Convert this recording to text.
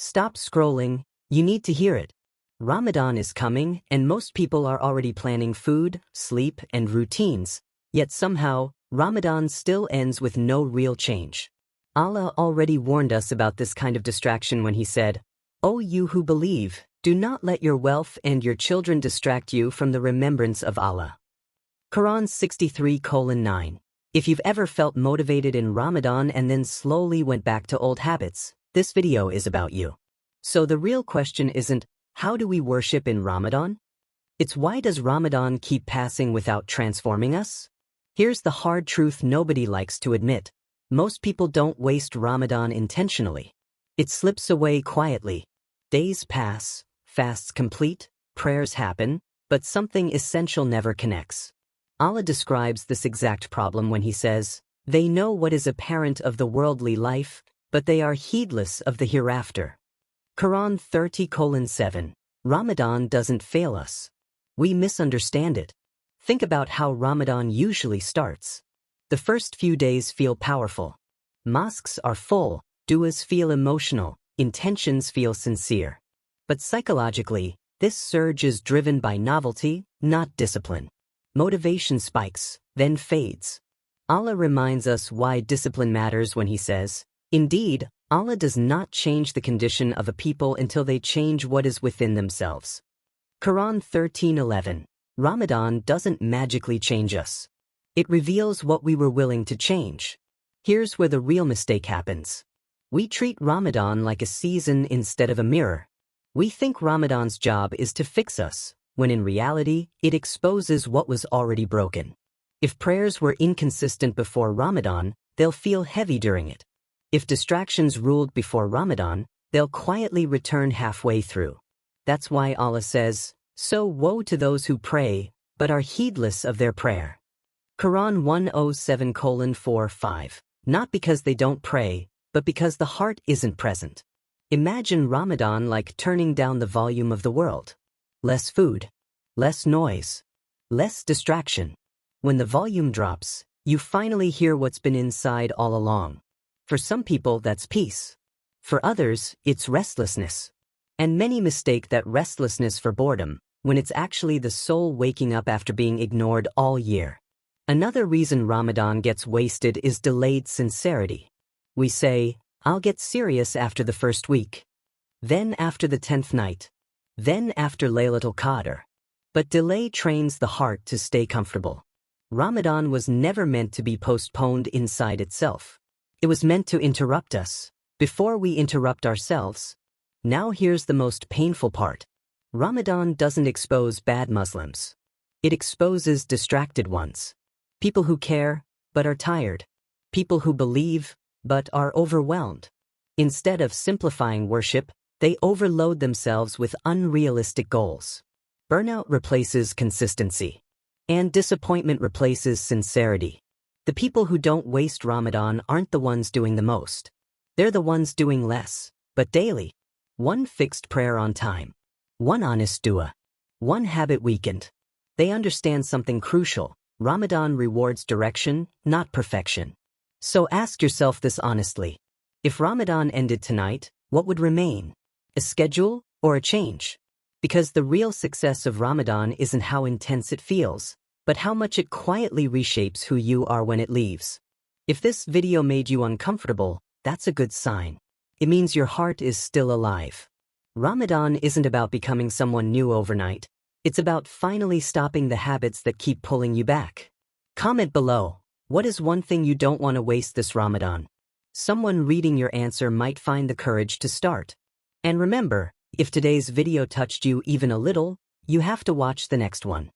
Stop scrolling, you need to hear it. Ramadan is coming, and most people are already planning food, sleep, and routines. Yet somehow, Ramadan still ends with no real change. Allah already warned us about this kind of distraction when He said, "O you who believe, do not let your wealth and your children distract you from the remembrance of Allah." Qur'an 63:9. If you've ever felt motivated in Ramadan and then slowly went back to old habits, this video is about you. So the real question isn't, how do we worship in Ramadan? It's why does Ramadan keep passing without transforming us? Here's the hard truth nobody likes to admit. Most people don't waste Ramadan intentionally. It slips away quietly. Days pass, fasts complete, prayers happen, but something essential never connects. Allah describes this exact problem when He says, "They know what is apparent of the worldly life, but they are heedless of the hereafter." Qur'an 30:7. Ramadan doesn't fail us. We misunderstand it. Think about how Ramadan usually starts. The first few days feel powerful. Mosques are full, du'as feel emotional, intentions feel sincere. But psychologically, this surge is driven by novelty, not discipline. Motivation spikes, then fades. Allah reminds us why discipline matters when He says, "Indeed, Allah does not change the condition of a people until they change what is within themselves." Qur'an 13:11. Ramadan doesn't magically change us. It reveals what we were willing to change. Here's where the real mistake happens. We treat Ramadan like a season instead of a mirror. We think Ramadan's job is to fix us, when in reality, it exposes what was already broken. If prayers were inconsistent before Ramadan, they'll feel heavy during it. If distractions ruled before Ramadan, they'll quietly return halfway through. That's why Allah says, "So woe to those who pray, but are heedless of their prayer." Qur'an 107:4-5. Not because they don't pray, but because the heart isn't present. Imagine Ramadan like turning down the volume of the world. Less food, less noise, less distraction. When the volume drops, you finally hear what's been inside all along. For some people, that's peace. For others, it's restlessness. And many mistake that restlessness for boredom, when it's actually the soul waking up after being ignored all year. Another reason Ramadan gets wasted is delayed sincerity. We say, "I'll get serious after the first week. Then after the 10th night. Then after Laylatul Qadr." But delay trains the heart to stay comfortable. Ramadan was never meant to be postponed inside itself. It was meant to interrupt us, before we interrupt ourselves. Now here's the most painful part. Ramadan doesn't expose bad Muslims. It exposes distracted ones. People who care, but are tired. People who believe, but are overwhelmed. Instead of simplifying worship, they overload themselves with unrealistic goals. Burnout replaces consistency. And disappointment replaces sincerity. The people who don't waste Ramadan aren't the ones doing the most. They're the ones doing less, but daily. One fixed prayer on time. One honest dua. One habit weakened. They understand something crucial. Ramadan rewards direction, not perfection. So ask yourself this honestly. If Ramadan ended tonight, what would remain? A schedule or a change? Because the real success of Ramadan isn't how intense it feels, but how much it quietly reshapes who you are when it leaves. If this video made you uncomfortable, that's a good sign. It means your heart is still alive. Ramadan isn't about becoming someone new overnight. It's about finally stopping the habits that keep pulling you back. Comment below, what is one thing you don't want to waste this Ramadan? Someone reading your answer might find the courage to start. And remember, if today's video touched you even a little, you have to watch the next one.